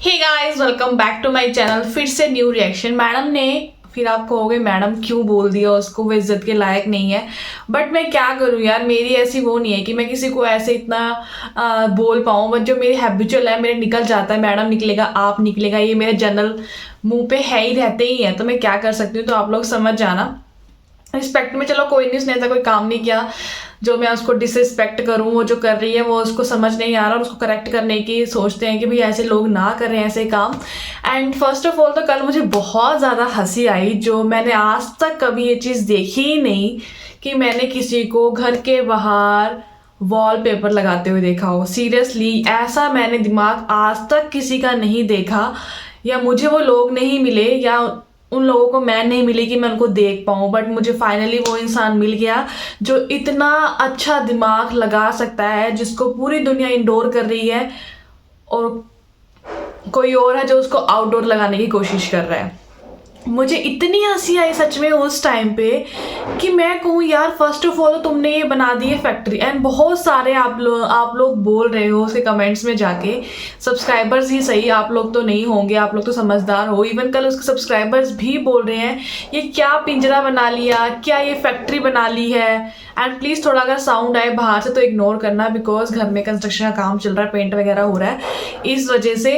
Hey guys, welcome back to my channel. फिर से new reaction. Madam ने, फिर आप कहोगे मैडम क्यों बोल दिया उसको, वो इज्जत के लायक नहीं है। बट मैं क्या करूं यार, मेरी ऐसी वो नहीं है कि मैं किसी को ऐसे इतना बोल पाऊं। बट जो मेरी हैबिचुअल है, मेरे निकल जाता है, मैडम निकलेगा, आप निकलेगा, ये मेरे जनरल मुंह पे है ही, रहते ही है। तो मैं क्या कर सकती हूँ, तो आप लोग समझ जाना। रिस्पेक्ट में चलो कोई नहीं, उसने ऐसा कोई काम नहीं किया जो मैं उसको डिसरिस्पेक्ट करूं। वो जो कर रही है वो उसको समझ नहीं आ रहा, और उसको करेक्ट करने की सोचते हैं कि भाई ऐसे लोग ना करें ऐसे काम। एंड फर्स्ट ऑफ ऑल तो कल मुझे बहुत ज़्यादा हंसी आई, जो मैंने आज तक कभी ये चीज़ देखी ही नहीं कि मैंने किसी को घर के बाहर वॉलपेपर लगाते हुए देखा हो। सीरियसली ऐसा मैंने दिमाग आज तक किसी का नहीं देखा, या मुझे वो लोग नहीं मिले, या उन लोगों को मैं नहीं मिली कि मैं उनको देख पाऊँ। बट मुझे फाइनली वो इंसान मिल गया जो इतना अच्छा दिमाग लगा सकता है, जिसको पूरी दुनिया इंडोर कर रही है और कोई और है जो उसको आउटडोर लगाने की कोशिश कर रहा है। मुझे इतनी हंसी आई सच में उस टाइम पे कि मैं कहूँ यार, फर्स्ट ऑफ ऑल तुमने ये बना दी है फैक्ट्री। एंड बहुत सारे आप लोग बोल रहे हो उसके कमेंट्स में जाके, सब्सक्राइबर्स ही सही, आप लोग तो नहीं होंगे, आप लोग तो समझदार हो। इवन कल उसके सब्सक्राइबर्स भी बोल रहे हैं ये क्या पिंजरा बना लिया, क्या ये फैक्ट्री बना ली है। एंड प्लीज़ थोड़ा अगर साउंड आए बाहर से तो इग्नोर करना, बिकॉज घर में कंस्ट्रक्शन का काम चल रहा है, पेंट वगैरह हो रहा है, इस वजह से।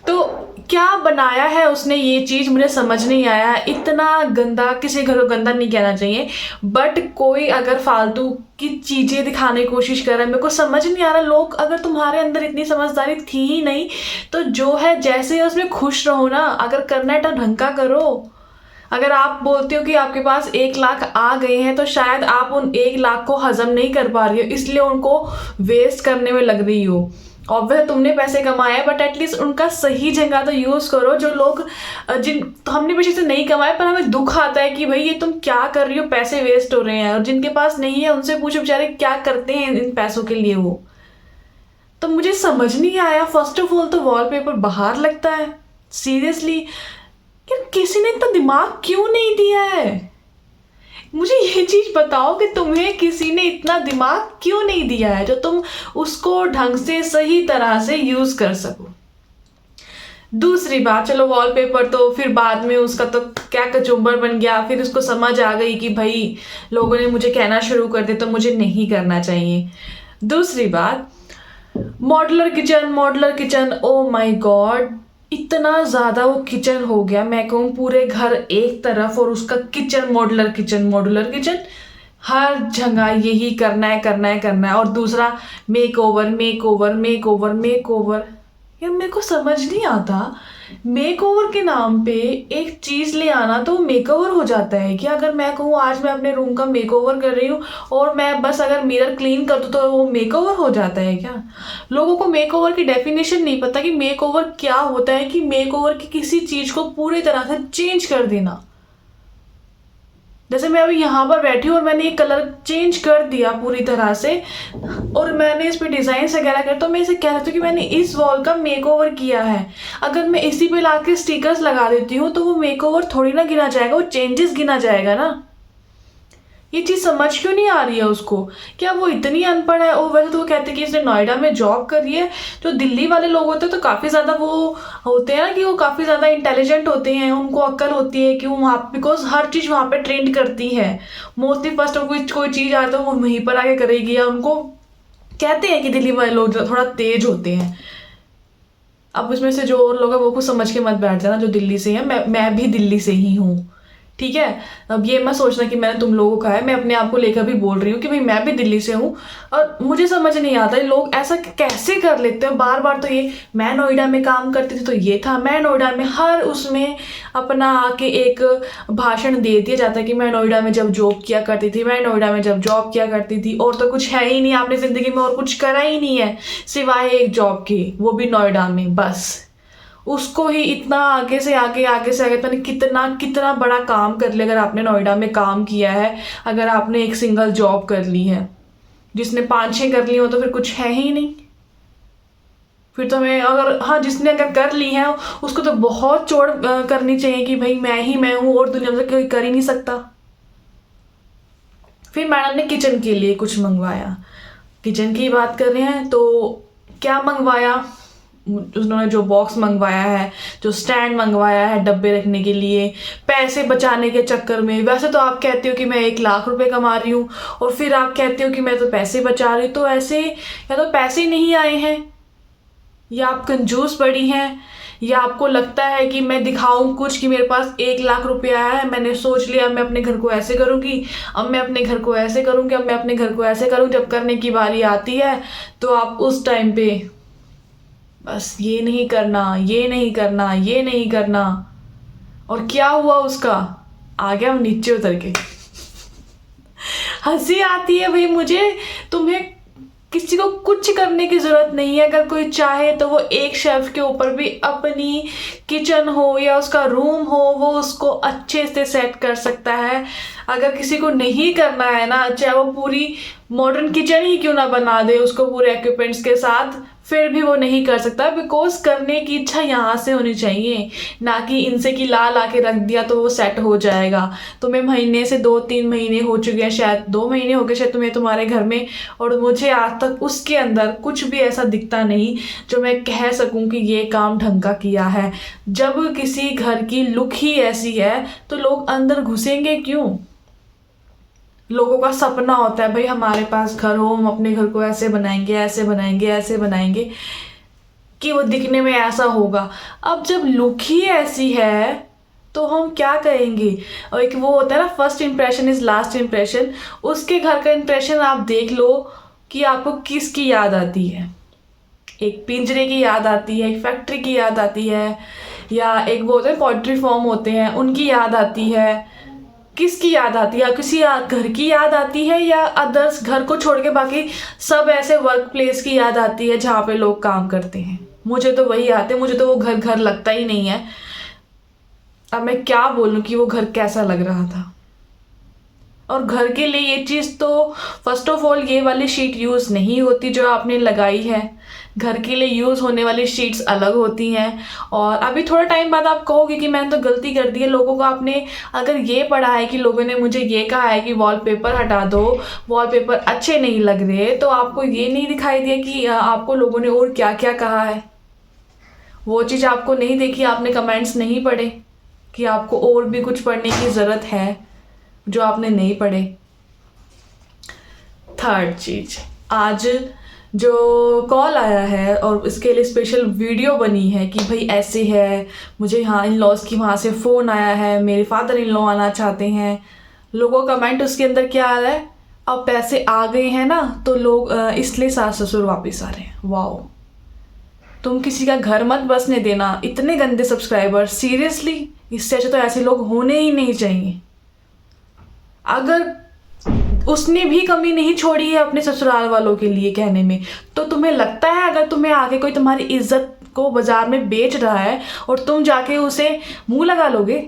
तो क्या बनाया है उसने, ये चीज़ मुझे समझ नहीं आया। इतना गंदा, किसी घर को गंदा नहीं कहना चाहिए, बट कोई अगर फालतू की चीज़ें दिखाने की कोशिश कर रहा है, मेरे को समझ नहीं आ रहा। लोग, अगर तुम्हारे अंदर इतनी समझदारी थी ही नहीं तो जो है जैसे है उसमें खुश रहो ना। अगर करना है तो ढंग का करो। अगर आप बोलते हो कि आपके पास 1 लाख आ गए हैं, तो शायद आप उन 1 लाख को हजम नहीं कर पा रही हो, इसलिए उनको वेस्ट करने में लग रही हो। ऑब्वियस तुमने पैसे कमाए, बट एटलीस्ट उनका सही जगह तो यूज करो। जो लोग जिन तो हमने पैसे से नहीं कमाए, पर हमें दुख आता है कि भाई ये तुम क्या कर रही हो, पैसे वेस्ट हो रहे हैं। और जिनके पास नहीं है उनसे पूछो बेचारे क्या करते हैं इन पैसों के लिए। वो तो मुझे समझ नहीं आया। फर्स्ट ऑफ ऑल तो वॉलपेपर बाहर लगता है, सीरियसली यार, किसी ने इतना दिमाग क्यों नहीं दिया है। मुझे ये चीज बताओ कि तुम्हें किसी ने इतना दिमाग क्यों नहीं दिया है जो तुम उसको ढंग से सही तरह से यूज कर सको। दूसरी बात, चलो वॉलपेपर तो फिर बाद में उसका तो क्या कचुम्बर बन गया, फिर उसको समझ आ गई कि भाई लोगों ने मुझे कहना शुरू कर दिया तो मुझे नहीं करना चाहिए। दूसरी बात, modular kitchen, oh my God, इतना ज़्यादा वो किचन हो गया। मैं कहूँ पूरे घर एक तरफ और उसका किचन, मॉड्यूलर किचन, हर जगह यही करना है करना है करना है। और दूसरा, मेक ओवर। यार मेरे को समझ नहीं आता, मेक ओवर के नाम पे एक चीज़ ले आना तो मेक ओवर हो जाता है कि अगर मैं कहूँ आज मैं अपने रूम का मेक ओवर कर रही हूँ और मैं बस अगर मिरर क्लीन कर दूँ तो वो मेक ओवर हो जाता है क्या। लोगों को मेक ओवर की डेफिनेशन नहीं पता कि मेक ओवर क्या होता है, कि मेक ओवर की किसी चीज़ को पूरी तरह से चेंज कर देना। जैसे मैं अभी यहाँ पर बैठी हूँ और मैंने ये कलर चेंज कर दिया पूरी तरह से, और मैंने इस पे डिजाइन वगैरह कर, तो मैं इसे कह रही हूँ कि मैंने इस वॉल का मेकओवर किया है। अगर मैं इसी पे लाके स्टिकर्स लगा देती हूँ तो वो मेकओवर थोड़ी ना गिना जाएगा, वो चेंजेस गिना जाएगा ना। ये चीज समझ क्यों नहीं आ रही है उसको। क्या वो इतनी अनपढ़ है। और वैसे तो वो कहते हैं कि इसने नोएडा में जॉब करी है। जो दिल्ली वाले लोग होते हैं तो काफी ज्यादा वो होते हैं ना, कि वो काफी ज्यादा इंटेलिजेंट होते हैं, उनको अक्ल होती है कि वो वहाँ, बिकॉज हर चीज वहाँ पे ट्रेंड करती है। मोस्टली फर्स्ट ऑफ कोई चीज आता है वो वहीं पर आके करेगी, या उनको कहते हैं कि दिल्ली वाले लोग थोड़ा तेज होते हैं। अब उसमें से जो और लोग हैं वो कुछ समझ के मत बैठ जाना जो दिल्ली से है। मैं भी दिल्ली से ही हूँ, ठीक है। अब ये मत सोचना कि मैंने तुम लोगों का है, मैं अपने आप को लेकर भी बोल रही हूँ कि भाई मैं भी दिल्ली से हूँ। और मुझे समझ नहीं आता ये लोग ऐसा कैसे कर लेते हैं बार बार। तो ये मैं नोएडा में काम करती थी तो ये था, मैं नोएडा में, हर उसमें अपना आके एक भाषण दे दिया जाता है कि मैं नोएडा में जब जॉब किया करती थी, मैं नोएडा में जब जॉब किया करती थी। और तो कुछ है ही नहीं, आपने जिंदगी में और कुछ करा ही नहीं है सिवाय एक जॉब की, वो भी नोएडा में बस। उसको ही इतना आगे से आगे पता नहीं कितना कितना बड़ा काम कर लिया। अगर आपने नोएडा में काम किया है, अगर आपने एक सिंगल जॉब कर ली है, जिसने 5-6 कर ली हो तो फिर कुछ है ही नहीं। फिर तो हमें, अगर हाँ जिसने अगर कर ली है उसको तो बहुत चोट करनी चाहिए कि भाई मैं हूँ और दुनिया में कोई कर ही नहीं सकता। फिर मैडम ने किचन के लिए कुछ मंगवाया, किचन की बात कर रहे हैं तो क्या मंगवाया, उन्होंने जो बॉक्स मंगवाया है, जो स्टैंड मंगवाया है डब्बे रखने के लिए, पैसे बचाने के चक्कर में। वैसे तो आप कहते हो कि मैं 1 लाख रुपए कमा रही हूँ और फिर आप कहते हो कि मैं तो पैसे बचा रही हूँ। तो ऐसे या तो पैसे नहीं आए हैं, या आप कंजूस बड़ी हैं, या आपको लगता है कि मैं दिखाऊं कुछ कि मेरे पास 1 लाख रुपया है, मैंने सोच लिया मैं अपने घर को ऐसे करूंगी, अब मैं अपने घर को ऐसे करूंगी, अब मैं अपने घर को ऐसे करूँ। जब करने की बारी आती है तो आप उस टाइम पे बस ये नहीं करना, ये नहीं करना, ये नहीं करना। और क्या हुआ उसका? आ गया हम नीचे उतर के। हंसी आती है भाई मुझे। तुम्हें किसी को कुछ करने की जरूरत नहीं है। अगर कोई चाहे तो वो एक शेल्फ के ऊपर भी अपनी किचन हो या उसका रूम हो, वो उसको अच्छे से सेट कर सकता है। अगर किसी को नहीं करना है ना, चाहे वो पूरी मॉडर्न किचन ही क्यों ना बना दे उसको पूरे इक्विपमेंट्स के साथ, फिर भी वो नहीं कर सकता। बिकॉज करने की इच्छा यहाँ से होनी चाहिए, ना कि इनसे कि ला के रख दिया तो वो सेट हो जाएगा। तुम्हें महीने से 2-3 महीने हो चुके हैं, शायद 2 महीने हो गए शायद तुम्हें तुम्हारे घर में, और मुझे आज तक उसके अंदर कुछ भी ऐसा दिखता नहीं जो मैं कह सकूं कि ये काम ढंग का किया है। जब किसी घर की लुक ही ऐसी है तो लोग अंदर घुसेंगे क्यों? लोगों का सपना होता है भाई हमारे पास घर हो, हम अपने घर को ऐसे बनाएंगे, ऐसे बनाएंगे, ऐसे बनाएंगे कि वो दिखने में ऐसा होगा। अब जब लुक ही ऐसी है तो हम क्या कहेंगे? और एक वो होता है ना, first impression is last impression. उसके घर का इंप्रेशन आप देख लो कि आपको किसकी याद आती है। एक पिंजरे की याद आती है, एक फैक्ट्री की याद आती है, या एक वो होते हैं पोल्ट्री फार्म होते हैं उनकी याद आती है। किसकी याद आती है? किसी घर की याद आती है, या अदर्स घर को छोड़ के बाकी सब ऐसे वर्क प्लेस की याद आती है जहाँ पे लोग काम करते हैं? मुझे तो वही आते हैं। मुझे तो वो घर घर लगता ही नहीं है। अब मैं क्या बोलूँ कि वो घर कैसा लग रहा था। और घर के लिए ये चीज़ तो फर्स्ट ऑफ ऑल ये वाली शीट यूज़ नहीं होती जो आपने लगाई है। घर के लिए यूज़ होने वाली शीट्स अलग होती हैं। और अभी थोड़ा टाइम बाद आप कहोगे कि मैंने तो गलती कर दी है। लोगों को आपने अगर ये पढ़ा है कि लोगों ने मुझे ये कहा है कि वॉलपेपर हटा दो, वॉलपेपर अच्छे नहीं लग रहे, तो आपको ये नहीं दिखाई दिया कि आपको लोगों ने और क्या क्या कहा है? वो चीज़ आपको नहीं देखी, आपने कमेंट्स नहीं पढ़े कि आपको और भी कुछ पढ़ने की ज़रूरत है जो आपने नहीं पढ़े। थर्ड चीज़, आज जो कॉल आया है और इसके लिए स्पेशल वीडियो बनी है कि भाई ऐसे है, मुझे यहाँ इन लॉज की वहाँ से फ़ोन आया है, मेरे फादर इन लॉ आना चाहते हैं। लोगों का कमेंट उसके अंदर क्या आ रहा है? अब पैसे आ गए हैं ना तो लोग इसलिए सास ससुर वापस आ रहे हैं। वाओ, तुम किसी का घर मत बसने देना। इतने गंदे सब्सक्राइबर, सीरियसली इससे अच्छा तो ऐसे लोग होने ही नहीं चाहिए। अगर उसने भी कमी नहीं छोड़ी है अपने ससुराल वालों के लिए कहने में, तो तुम्हें लगता है अगर तुम्हें आगे कोई तुम्हारी इज्जत को बाजार में बेच रहा है और तुम जाके उसे मुंह लगा लोगे?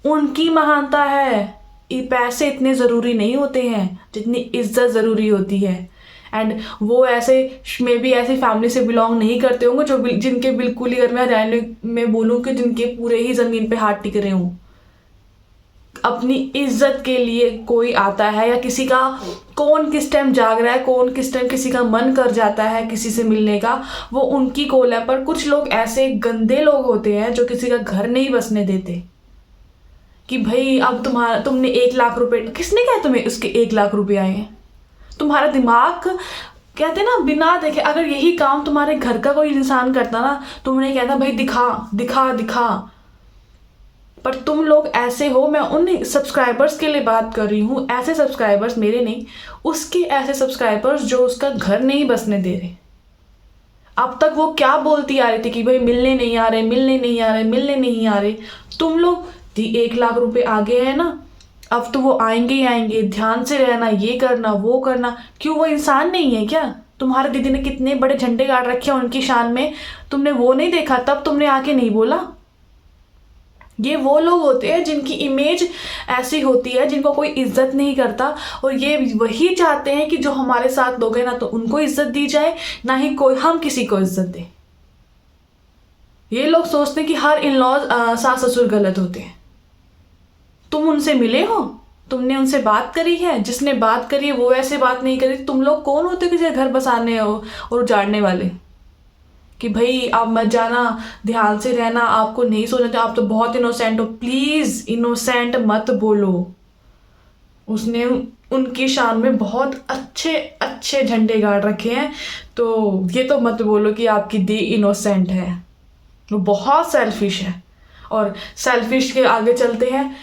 उनकी महानता है। ये पैसे इतने ज़रूरी नहीं होते हैं जितनी इज्जत ज़रूरी होती है। एंड वो ऐसे मे बी ऐसी फैमिली से बिलोंग नहीं करते होंगे जो जिनके बिल्कुल ही, अगर मैं हरियाणा में बोलूँ कि जिनके पूरे ही ज़मीन पे हाथ टिक रहे हों। अपनी इज्जत के लिए कोई आता है, या किसी का कौन किस टाइम जाग रहा है, कौन किस टाइम किसी का मन कर जाता है किसी से मिलने का, वो उनकी कॉल है। पर कुछ लोग ऐसे गंदे लोग होते हैं जो किसी का घर नहीं बसने देते कि भाई अब तुमने 1 लाख रुपए, किसने कहा तुम्हें उसके 1 लाख रुपए आए हैं? तुम्हारा दिमाग, कहते ना, बिना देखे अगर यही काम तुम्हारे घर का कोई इंसान करता ना, तुमने कहता भाई दिखा दिखा दिखा। पर तुम लोग ऐसे हो। मैं उन सब्सक्राइबर्स के लिए बात कर रही हूँ, ऐसे सब्सक्राइबर्स, मेरे नहीं, उसके ऐसे सब्सक्राइबर्स जो उसका घर नहीं बसने दे रहे। अब तक वो क्या बोलती आ रही थी कि भाई मिलने नहीं आ रहे, मिलने नहीं आ रहे, मिलने नहीं आ रहे। तुम लोग 1 लाख रुपए आ गए हैं ना, अब तो वो आएंगे ही आएंगे, ध्यान से रहना, ये करना वो करना। क्यों, वो इंसान नहीं है क्या? तुम्हारे दीदी ने कितने बड़े झंडे गाड़ रखे हैं उनकी शान में, तुमने वो नहीं देखा? तब तुमने आके नहीं बोला। ये वो लोग होते हैं जिनकी इमेज ऐसी होती है, जिनको कोई इज्जत नहीं करता, और ये वही चाहते हैं कि जो हमारे साथ लोग हैं ना तो उनको इज्जत दी जाए, ना ही कोई हम किसी को इज्जत दे। ये लोग सोचते हैं कि हर इन लॉज सास ससुर गलत होते हैं। तुम उनसे मिले हो? तुमने उनसे बात करी है? जिसने बात करी है वो ऐसे बात नहीं करी। तुम लोग कौन होते हो किसी घर बसाने और उजाड़ने वाले? कि भाई आप मत जाना, ध्यान से रहना, आपको नहीं सोचना चाहिए, आप तो बहुत इनोसेंट हो। प्लीज़ इनोसेंट मत बोलो। उसने उनकी शान में बहुत अच्छे अच्छे झंडे गाड़ रखे हैं, तो ये तो मत बोलो कि आपकी दी इनोसेंट है। वो बहुत सेल्फिश है। और सेल्फिश के आगे चलते हैं,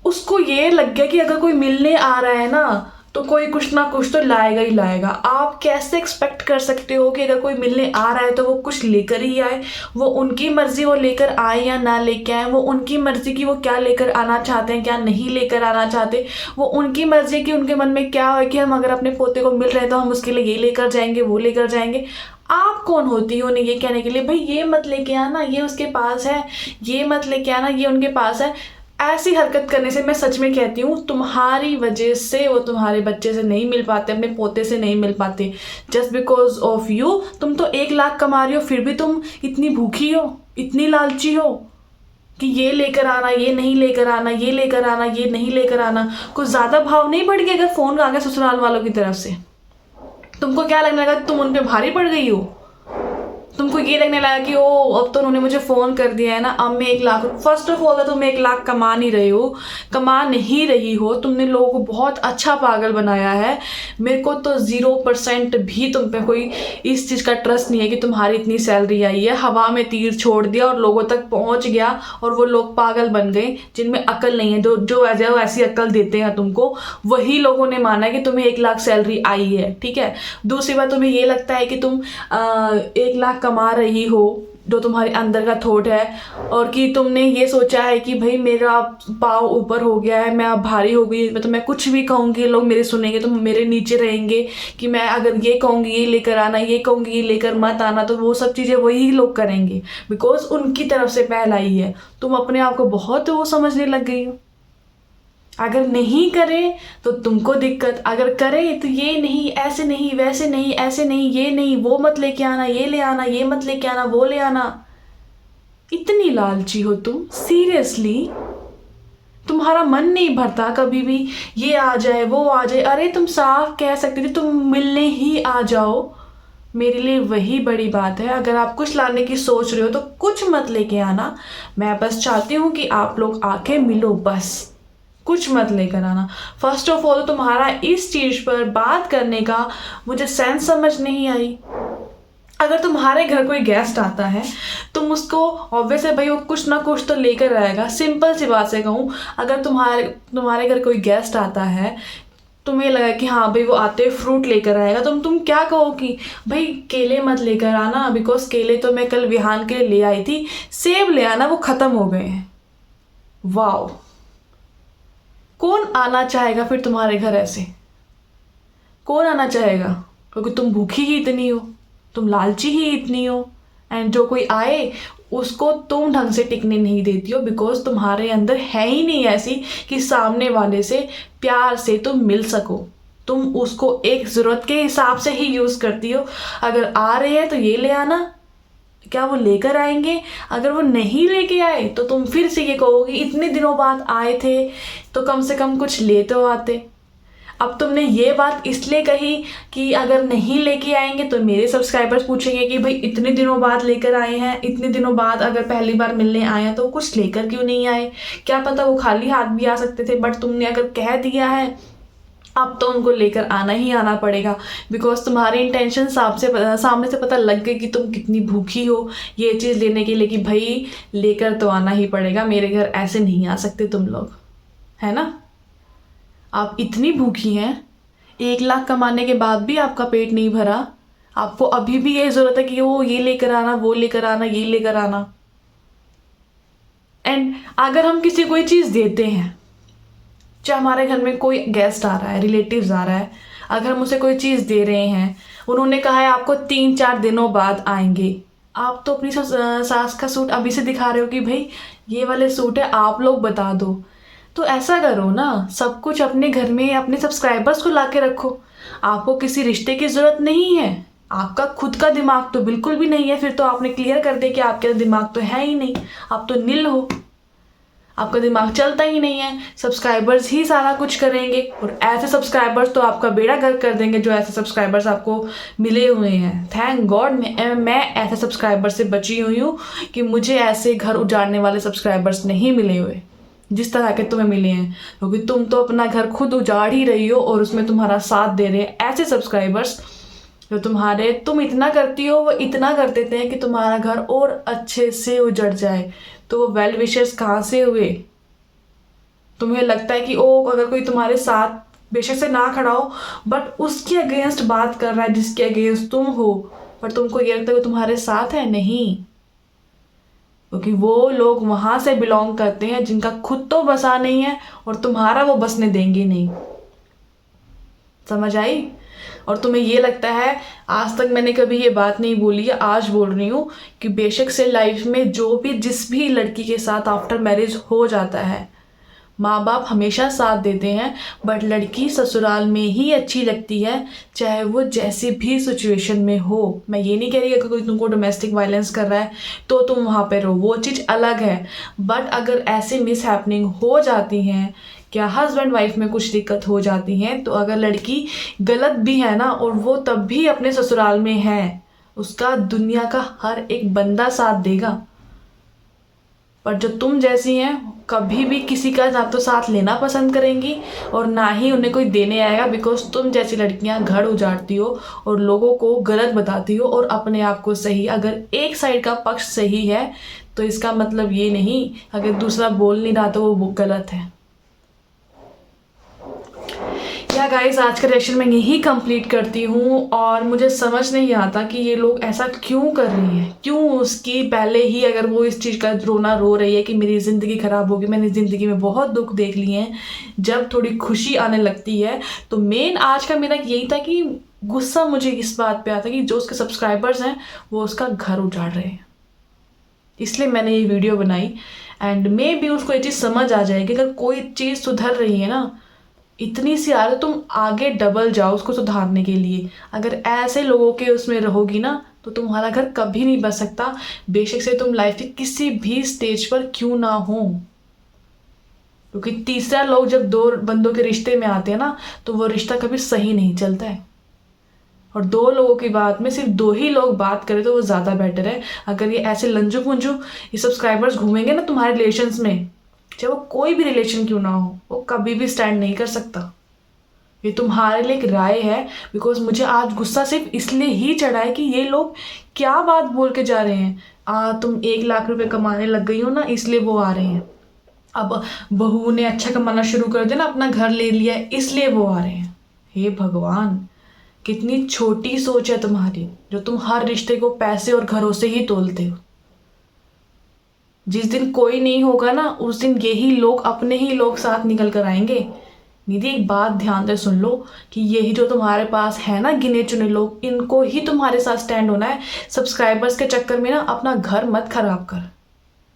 उसको ये लग गया कि अगर कोई मिलने आ रहा है ना तो कोई कुछ ना कुछ तो लाएगा ही लाएगा। आप कैसे एक्सपेक्ट कर सकते हो कि अगर कोई मिलने आ रहा है तो वो कुछ लेकर ही आए? वो उनकी मर्जी, वो लेकर आए या ना लेके आए, वो उनकी मर्जी की वो क्या लेकर आना चाहते हैं, क्या नहीं लेकर आना चाहते। वो उनकी मर्जी की, उनके मन में क्या हो कि हम अगर अपने पोते को मिल रहे हैं तो हम उसके लिए ये लेकर जाएंगे, वो लेकर जाएंगे। आप कौन होती हो उन्हें ये कहने के लिए भाई ये मत लेके आना, ये उसके पास है, ये मत लेके आना, ये उनके पास है। ऐसी हरकत करने से मैं सच में कहती हूँ, तुम्हारी वजह से वो तुम्हारे बच्चे से नहीं मिल पाते, अपने पोते से नहीं मिल पाते, जस्ट बिकॉज ऑफ यू। तुम तो 1 लाख कमा रही हो, फिर भी तुम इतनी भूखी हो, इतनी लालची हो कि ये लेकर आना, ये नहीं लेकर आना, ये लेकर आना, ये नहीं लेकर आना। कुछ ज़्यादा भाव नहीं बढ़ गया अगर फ़ोन आ गया ससुराल वालों की तरफ से? तुमको क्या लगने लगा, तुम उन पे भारी पड़ गई हो? तुमको ये लगने लगा कि ओ अब तो उन्होंने मुझे फ़ोन कर दिया है ना, अब मैं 1 लाख। फर्स्ट ऑफ ऑल तो तुम 1 लाख कमा नहीं रही हो, कमा नहीं रही हो। तुमने लोगों को बहुत अच्छा पागल बनाया है। मेरे को तो 0% भी तुम पे कोई इस चीज़ का ट्रस्ट नहीं है कि तुम्हारी इतनी सैलरी आई है। हवा में तीर छोड़ दिया और लोगों तक पहुंच गया, और वो लोग पागल बन गए जिनमें अकल नहीं है, जो ऐसी अकल देते हैं तुमको, वही लोगों ने माना कि तुम्हें 1 लाख सैलरी आई है। ठीक है, दूसरी बात, तुम्हें ये लगता है कि तुम 1 लाख कमा रही हो, जो तुम्हारे अंदर का थॉट है, और कि तुमने ये सोचा है कि भाई मेरा पाँव ऊपर हो गया है, मैं अब भारी हो गई, तो मैं कुछ भी कहूँगी लोग मेरे सुनेंगे, तो मेरे नीचे रहेंगे। कि मैं अगर ये कहूँगी ये लेकर आना, ये कहूँगी ये लेकर मत आना, तो वो सब चीज़ें वही लोग करेंगे, बिकॉज उनकी तरफ से पहल आई है। तुम अपने आप को बहुत वो समझने लग गई हो। अगर नहीं करे तो तुमको दिक्कत, अगर करे तो ये नहीं, ऐसे नहीं, वैसे नहीं, ऐसे नहीं, ये नहीं, वो मत लेके आना, ये ले आना, ये मत लेके आना, वो ले आना। इतनी लालची हो तुम, सीरियसली? तुम्हारा मन नहीं भरता कभी भी, ये आ जाए वो आ जाए? अरे तुम साफ कह सकते थे तुम मिलने ही आ जाओ, मेरे लिए वही बड़ी बात है। अगर आप कुछ लाने की सोच रहे हो तो कुछ मत लेके आना। मैं बस चाहती हूँ कि आप लोग आके मिलो, बस कुछ मत लेकर आना। फर्स्ट ऑफ ऑल तुम्हारा इस चीज़ पर बात करने का मुझे सेंस समझ नहीं आई। अगर तुम्हारे घर कोई गेस्ट आता है, तुम उसको ऑब्वियस है भाई वो कुछ ना कुछ तो लेकर आएगा। सिंपल सी बात से कहूँ, अगर तुम्हारे घर कोई गेस्ट आता है, तुम्हें लगा कि हाँ भाई वो आते फ्रूट लेकर आएगा, तुम क्या कहो कि भाई केले मत लेकर आना, बिकॉज केले तो मैं कल विहान के लिए ले आई थी, सेब ले आना, वो ख़त्म हो गए हैं। वाओ, कौन आना चाहेगा फिर तुम्हारे घर ऐसे? कौन आना चाहेगा? क्योंकि तुम भूखी ही इतनी हो, तुम लालची ही इतनी हो, एंड जो कोई आए उसको तुम ढंग से टिकने नहीं देती हो, बिकॉज तुम्हारे अंदर है ही नहीं ऐसी कि सामने वाले से प्यार से तुम मिल सको। तुम उसको एक ज़रूरत के हिसाब से ही यूज़ करती हो। अगर आ रहे हैं तो ये ले आना, क्या वो लेकर आएंगे? अगर वो नहीं लेके आए तो तुम फिर से ये कहोगे इतने दिनों बाद आए थे तो कम से कम कुछ ले तो आते। अब तुमने ये बात इसलिए कही कि अगर नहीं लेके आएंगे तो मेरे सब्सक्राइबर्स पूछेंगे कि भाई इतने दिनों बाद लेकर आए हैं, इतने दिनों बाद अगर पहली बार मिलने आए हैं तो कुछ लेकर क्यों नहीं आए? क्या पता वो खाली हाथ भी आ सकते थे, बट तुमने अगर कह दिया है अब तो उनको लेकर आना ही आना पड़ेगा, बिकॉज तुम्हारी इंटेंशन सामने से पता लग गई कि तुम कितनी भूखी हो ये चीज़ लेने के लिए, कि भाई लेकर तो आना ही पड़ेगा, मेरे घर ऐसे नहीं आ सकते तुम लोग, है ना? आप इतनी भूखी हैं, 1 लाख कमाने के बाद भी आपका पेट नहीं भरा, आपको अभी भी ये ज़रूरत है कि वो ये लेकर आना, वो लेकर आना, ये लेकर आना। एंड अगर हम किसी कोई चीज़ देते हैं, चाहे हमारे घर में कोई गेस्ट आ रहा है, रिलेटिव्स आ रहा है, अगर हम उसे कोई चीज़ दे रहे हैं, उन्होंने कहा है आपको 3-4 दिनों बाद आएंगे, आप तो अपनी सास का सूट अभी से दिखा रहे हो कि भाई ये वाले सूट है, आप लोग बता दो। तो ऐसा करो ना, सब कुछ अपने घर में अपने सब्सक्राइबर्स को ला के रखो। आपको किसी रिश्ते की ज़रूरत नहीं है, आपका खुद का दिमाग तो बिल्कुल भी नहीं है, फिर तो आपने क्लियर कर दिया कि आपके दिमाग तो है ही नहीं, आप तो निल हो। आपका दिमाग चलता ही नहीं है, सब्सक्राइबर्स ही सारा कुछ करेंगे और ऐसे सब्सक्राइबर्स तो आपका बेड़ा गर्क कर देंगे जो ऐसे सब्सक्राइबर्स आपको मिले हुए हैं। थैंक गॉड मैं ऐसे सब्सक्राइबर से बची हुई हूँ कि मुझे ऐसे घर उजाड़ने वाले सब्सक्राइबर्स नहीं मिले हुए जिस तरह के तुम्हें मिले हैं, क्योंकि तुम तो अपना घर खुद उजाड़ ही रही हो और उसमें तुम्हारा साथ दे रहे हैं ऐसे सब्सक्राइबर्स जो तुम इतना करती हो वो इतना कर देते हैं कि तुम्हारा घर और अच्छे से उजड़ जाए। तो वो वेल विशर्स कहाँ से हुए? तुम्हें लगता है कि ओ अगर कोई तुम्हारे साथ बेशक से ना खड़ा हो बट उसके अगेंस्ट बात कर रहा है जिसके अगेंस्ट तुम हो, पर तुमको ये लगता है वो तुम्हारे साथ है? नहीं, क्योंकि वो लोग वहां से बिलोंग करते हैं जिनका खुद तो बसा नहीं है और तुम्हारा वो बसने देंगे नहीं। समझ आई? और तुम्हें ये लगता है, आज तक मैंने कभी ये बात नहीं बोली है, आज बोल रही हूँ कि बेशक से लाइफ में जो भी जिस भी लड़की के साथ आफ्टर मैरिज हो जाता है, माँ बाप हमेशा साथ देते हैं, बट लड़की ससुराल में ही अच्छी लगती है चाहे वो जैसी भी सिचुएशन में हो। मैं ये नहीं कह रही अगर कोई तुमको डोमेस्टिक वायलेंस कर रहा है तो तुम वहाँ पे रहो, वो चीज़ अलग है। बट अगर ऐसे मिस हैपनिंग हो जाती हैं, क्या हस्बैंड वाइफ में कुछ दिक्कत हो जाती है, तो अगर लड़की गलत भी है ना और वो तब भी अपने ससुराल में है, उसका दुनिया का हर एक बंदा साथ देगा। पर जो तुम जैसी हैं कभी भी किसी का ना तो साथ लेना पसंद करेंगी और ना ही उन्हें कोई देने आएगा, बिकॉज तुम जैसी लड़कियां घर उजाड़ती हो और लोगों को गलत बताती हो और अपने आप को सही। अगर एक साइड का पक्ष सही है तो इसका मतलब ये नहीं अगर दूसरा बोल नहीं रहा तो वो गलत है। या गाइस, आज का रिएक्शन मैं यही कंप्लीट करती हूँ और मुझे समझ नहीं आता कि ये लोग ऐसा क्यों कर रही हैं, क्यों उसकी पहले ही अगर वो इस चीज़ का रोना रो रही है कि मेरी ज़िंदगी ख़राब होगी, मैंने ज़िंदगी में बहुत दुख देख लिए हैं, जब थोड़ी खुशी आने लगती है तो मेन आज का मेरा यही था कि गुस्सा मुझे इस बात पे आता कि जो उसके सब्सक्राइबर्स हैं वो उसका घर उजाड़ रहे हैं। इसलिए मैंने ये वीडियो बनाई एंड मे बी उसको ये चीज़ समझ आ जाएगी अगर कोई चीज़ सुधर रही है ना, इतनी सी आदत तुम आगे डबल जाओ उसको सुधारने के लिए। अगर ऐसे लोगों के उसमें रहोगी ना तो तुम्हारा घर कभी नहीं बच सकता, बेशक से तुम लाइफ के किसी भी स्टेज पर क्यों ना हो। क्योंकि तीसरा लोग जब दो बंदों के रिश्ते में आते हैं ना तो वो रिश्ता कभी सही नहीं चलता है। और दो लोगों की बात में सिर्फ दो ही लोग बात करें तो वो ज़्यादा बेटर है। अगर ये ऐसे लंजू पुंजू ये सब्सक्राइबर्स घूमेंगे ना तुम्हारे रिलेशंस में, चाहे वो कोई भी रिलेशन क्यों ना हो, वो कभी भी स्टैंड नहीं कर सकता। ये तुम्हारे लिए एक राय है, बिकॉज मुझे आज गुस्सा सिर्फ इसलिए ही चढ़ा है कि ये लोग क्या बात बोल के जा रहे हैं। तुम 1 लाख रुपए कमाने लग गई हो ना इसलिए वो आ रहे हैं। अब बहू ने अच्छा कमाना शुरू कर दिया ना, अपना घर ले लिया इसलिए वो आ रहे हैं। हे भगवान, कितनी छोटी सोच है तुम्हारी जो तुम हर रिश्ते को पैसे और घरों से ही तोलते हो। जिस दिन कोई नहीं होगा ना उस दिन यही लोग अपने ही लोग साथ निकल कर आएंगे। निधि, एक बात ध्यान से सुन लो कि यही जो तुम्हारे पास है ना गिने चुने लोग, इनको ही तुम्हारे साथ स्टैंड होना है। सब्सक्राइबर्स के चक्कर में ना अपना घर मत खराब कर,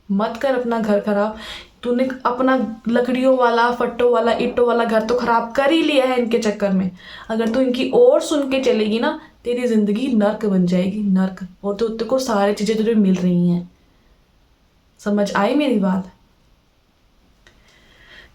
मत कर अपना घर खराब। तूने अपना लकड़ियों वाला, फट्टों वाला, ईंटों वाला घर तो खराब कर ही लिया है इनके चक्कर में। अगर तू इनकी और सुन के चलेगी ना तेरी जिंदगी नर्क बन जाएगी, नर्क। और तो तेरे को सारी चीजें तुझे मिल रही हैं। समझ आई मेरी बात?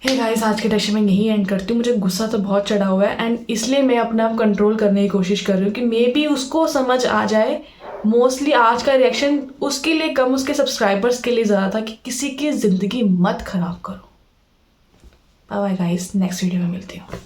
हे गाइस, आज के सेशन में यही एंड करती हूँ। मुझे गुस्सा तो बहुत चढ़ा हुआ है एंड इसलिए मैं अपने आप कंट्रोल करने की कोशिश कर रही हूँ कि मे बी उसको समझ आ जाए। मोस्टली आज का रिएक्शन उसके लिए कम, उसके सब्सक्राइबर्स के लिए ज़्यादा था कि किसी की ज़िंदगी मत खराब करो। Bye bye guys, next video में मिलती हूँ।